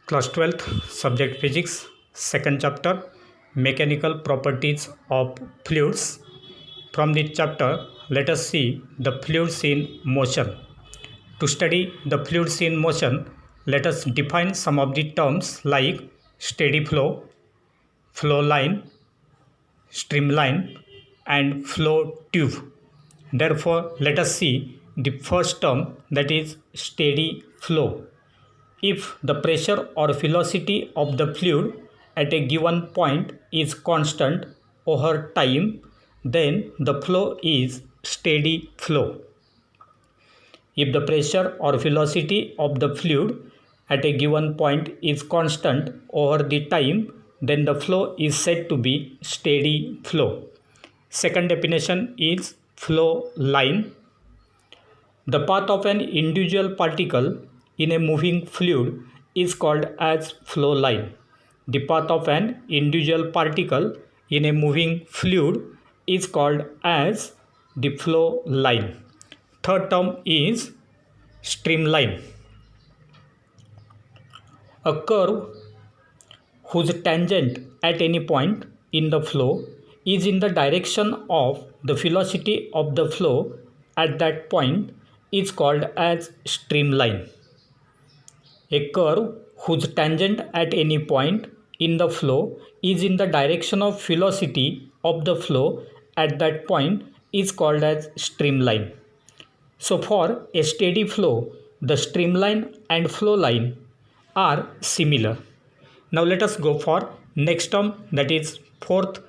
Class 12th, Subject Physics, second chapter, Mechanical Properties of Fluids. From this chapter, let us see the fluids in motion. To study the fluids in motion, let us define some of the terms like steady flow, flow line, streamline, and flow tube. Therefore, let us see the first term, that is steady flow. If the pressure or velocity of the fluid at a given point is constant over time, then the flow is steady flow. If the pressure or velocity of the fluid at a given point is constant over the time, then the flow is said to be steady flow. Second definition is flow line. The path of an individual particle in a moving fluid is called as flow line. The path of an individual particle in a moving fluid is called as the flow line. Third term is streamline. A curve whose tangent at any point in the flow is in the direction of the velocity of the flow at that point is called as streamline. A curve whose tangent at any point in the flow is in the direction of velocity of the flow at that point is called as streamline. So for a steady flow, the streamline and flow line are similar. Now let us go for next term, that is fourth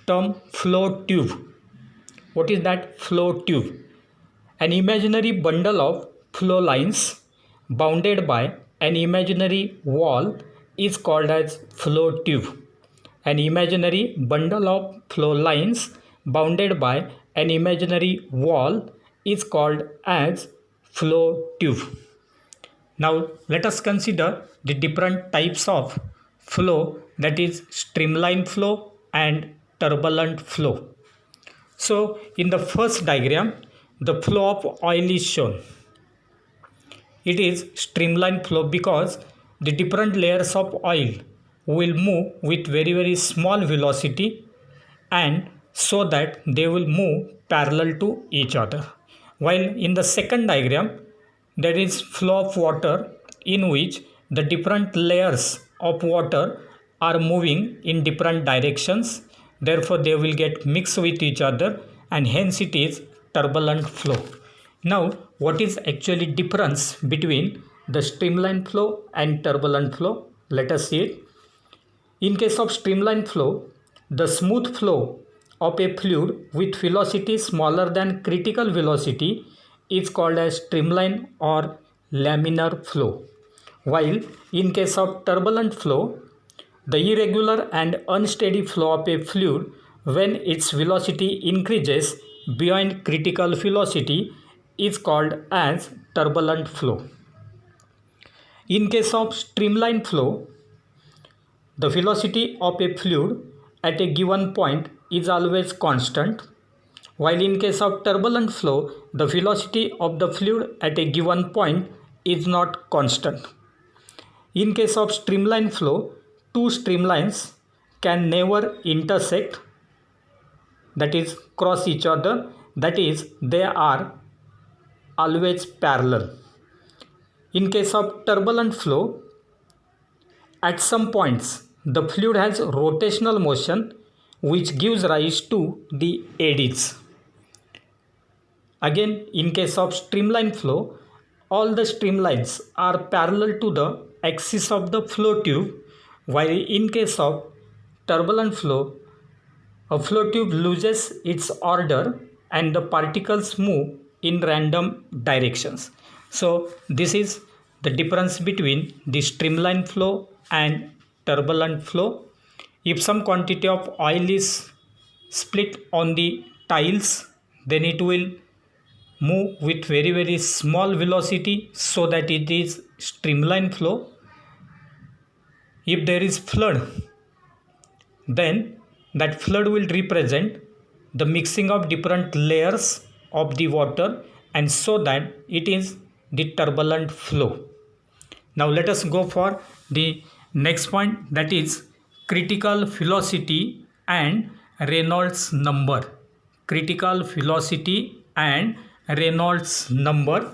term, flow tube. What is that flow tube? An imaginary bundle of flow lines bounded by an imaginary wall is called as flow tube. An imaginary bundle of flow lines bounded by an imaginary wall is called as flow tube. Now let us consider the different types of flow, that is streamline flow and turbulent flow. So in the first diagram, the flow of oil is shown. It is streamline flow because the different layers of oil will move with very small velocity, and so that they will move parallel to each other. While in the second diagram, there is flow of water in which the different layers of water are moving in different directions. Therefore, they will get mixed with each other, and hence it is turbulent flow. Now, what is actually difference between the streamline flow and turbulent flow? Let us see it. In case of streamline flow, the smooth flow of a fluid with velocity smaller than critical velocity is called as streamline or laminar flow. While in case of turbulent flow, the irregular and unsteady flow of a fluid when its velocity increases beyond critical velocity is called as turbulent flow. In case of streamline flow, the velocity of a fluid at a given point is always constant, while in case of turbulent flow, the velocity of the fluid at a given point is not constant. In case of streamline flow, two streamlines can never intersect, that is cross each other, that is they are always parallel. In case of turbulent flow, at some points the fluid has rotational motion which gives rise to the eddies. Again, in case of streamline flow, all the streamlines are parallel to the axis of the flow tube, while in case of turbulent flow, a flow tube loses its order and the particles move in random directions. So this is the difference between the streamline flow and turbulent flow. If some quantity of oil is split on the tiles, then it will move with very small velocity, so that it is streamline flow. If there is flood, then that flood will represent the mixing of different layers of the water, and so that it is the turbulent flow. Now let us go for the next point, that is critical velocity and Reynolds number. Critical velocity and Reynolds number.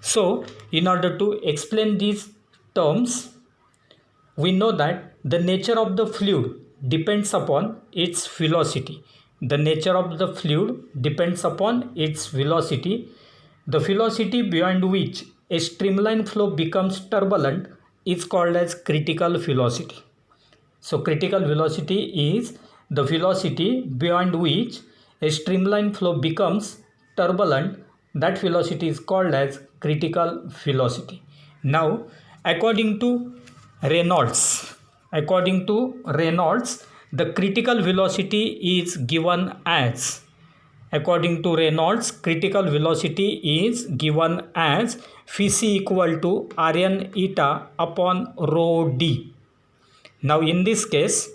So in order to explain these terms, we know that the nature of the fluid depends upon its velocity. The nature of the fluid depends upon its velocity. The velocity beyond which a streamline flow becomes turbulent is called as critical velocity. So critical velocity is the velocity beyond which a streamline flow becomes turbulent. That velocity is called as critical velocity. Now, according to Reynolds, the critical velocity is given as, according to Reynolds, critical velocity is given as Phi equal to Rn eta upon rho d. Now in this case,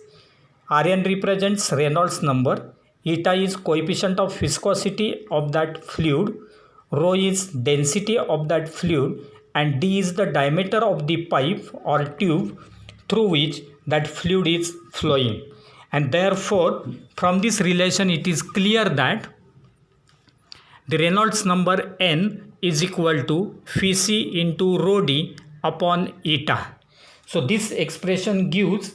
Rn represents Reynolds number, eta is coefficient of viscosity of that fluid, rho is density of that fluid, and d is the diameter of the pipe or tube through which that fluid is flowing. And therefore, from this relation it is clear that the Reynolds number n is equal to Phi c into rho d upon eta. So this expression gives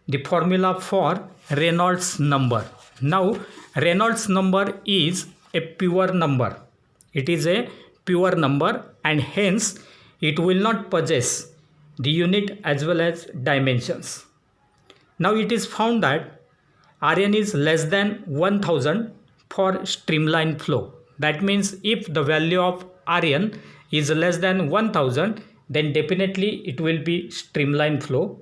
the formula for Reynolds number. Now Reynolds number is a pure number. It is a pure number, and hence it will not possess the unit as well as dimensions. Now it is found that Rn is less than 1000 for streamline flow. That means if the value of Rn is less than 1000, then definitely it will be streamline flow.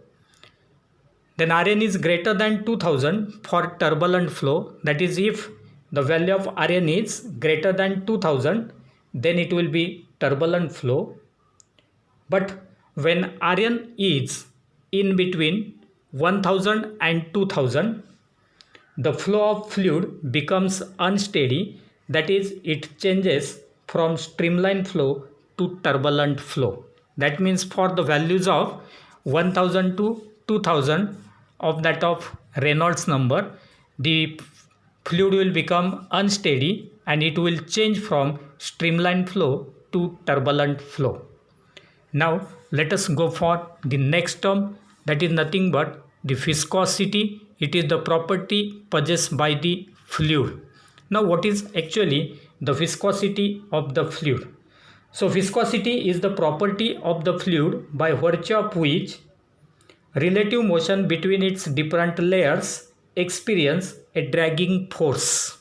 Then Rn is greater than 2000 for turbulent flow. That is, if the value of Rn is greater than 2000, then it will be turbulent flow. But when Rn is in between 1000 and 2000, the flow of fluid becomes unsteady. That is, it changes from streamline flow to turbulent flow. That means for the values of 1000 to 2000 of that of Reynolds number, the fluid will become unsteady and it will change from streamline flow to turbulent flow. Now let us go for the next term, that is nothing but the viscosity. It is the property possessed by the fluid. Now what is actually the viscosity of the fluid? So viscosity is the property of the fluid by virtue of which relative motion between its different layers experience a dragging force.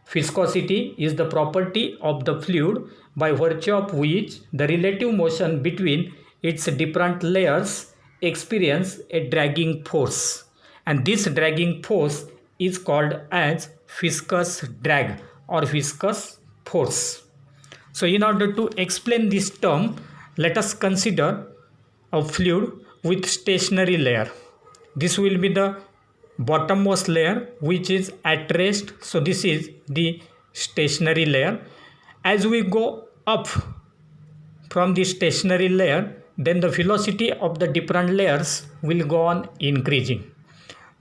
Viscosity is the property of the fluid by virtue of which the relative motion between its different layers experience a dragging force, and this dragging force is called as viscous drag or viscous force. So in order to explain this term, let us consider a fluid with stationary layer. This will be the bottommost layer which is at rest. So this is the stationary layer. As we go up from the stationary layer, then the velocity of the different layers will go on increasing.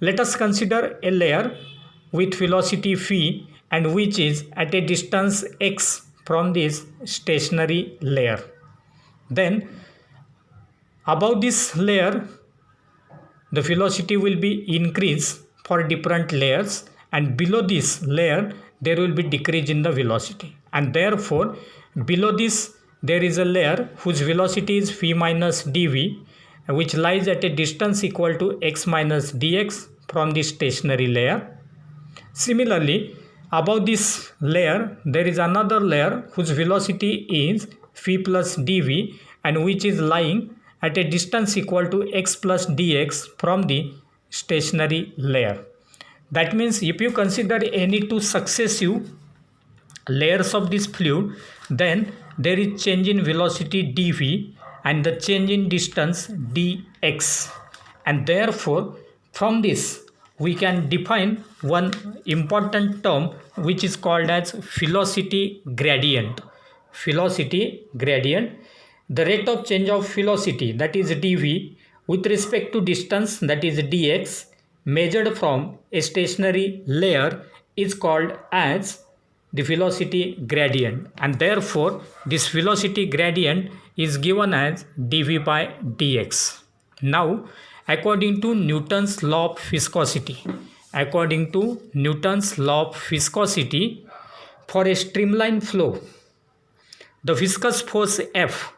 Let us consider a layer with velocity phi and which is at a distance x from this stationary layer. Then above this layer, the velocity will be increased for different layers, and below this layer there will be decrease in the velocity, and therefore below this there is a layer whose velocity is phi minus dv, which lies at a distance equal to x minus dx from the stationary layer. Similarly, above this layer there is another layer whose velocity is phi plus dv and which is lying at a distance equal to x plus dx from the stationary layer. That means if you consider any two successive layers of this fluid, then there is change in velocity dv and the change in distance dx, and therefore from this we can define one important term which is called as velocity gradient. Velocity gradient. the rate of change of velocity, that is dv, with respect to distance, that is dx, measured from a stationary layer is called as the velocity gradient, and therefore this velocity gradient is given as dv by dx. Now, according to Newton's law of viscosity, for a streamline flow, the viscous force F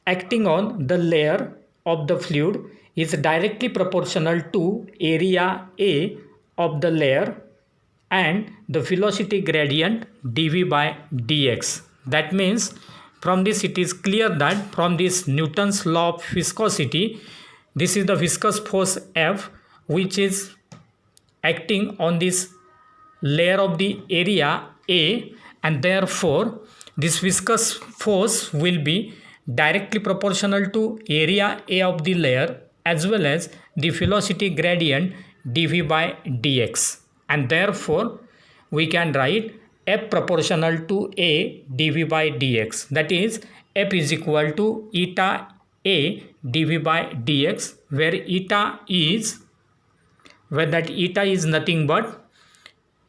acting on the layer of the fluid is directly proportional to area A of the layer and the velocity gradient dv by dx. That means from this it is clear that from this Newton's law of viscosity, this is the viscous force F which is acting on this layer of the area A, and therefore this viscous force will be directly proportional to area A of the layer as well as the velocity gradient dv by dx, and therefore we can write F proportional to A dv by dx, that is F is equal to eta A dv by dx, where eta is nothing but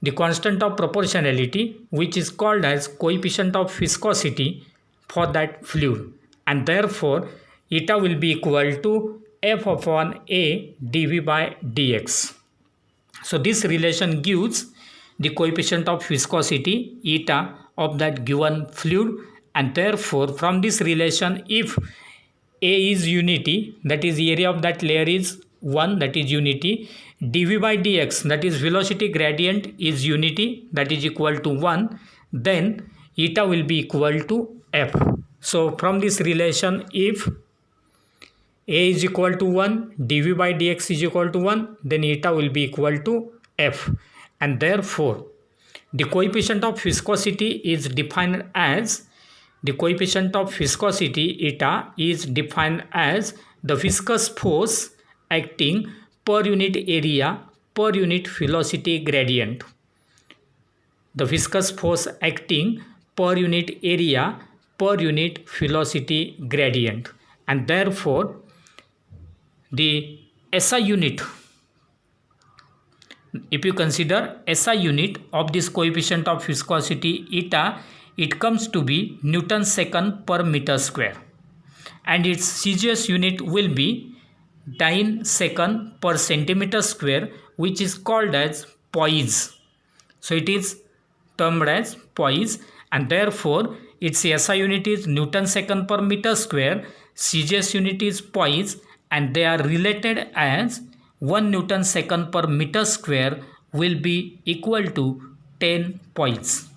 the constant of proportionality, which is called as coefficient of viscosity for that fluid, and therefore eta will be equal to F upon A dv by dx. So this relation gives the coefficient of viscosity eta of that given fluid, and therefore from this relation, if A is unity, that is the area of that layer is 1, that is unity, dv by dx, that is velocity gradient, is unity, that is equal to 1, then eta will be equal to F. So from this relation, if A is equal to 1, dv by dx is equal to 1, then eta will be equal to F, and therefore the coefficient of viscosity is defined as eta is defined as the viscous force acting per unit area per unit velocity gradient. The viscous force acting per unit area per unit velocity gradient, and therefore the SI unit, if you consider SI unit of this coefficient of viscosity eta, it comes to be Newton second per meter square, and its CGS unit will be Dyne second per centimeter square, which is called as poise. So it is termed as poise, and therefore its SI unit is Newton second per meter square, CGS unit is poise, and they are related as 1 Newton second per meter square will be equal to 10 poise.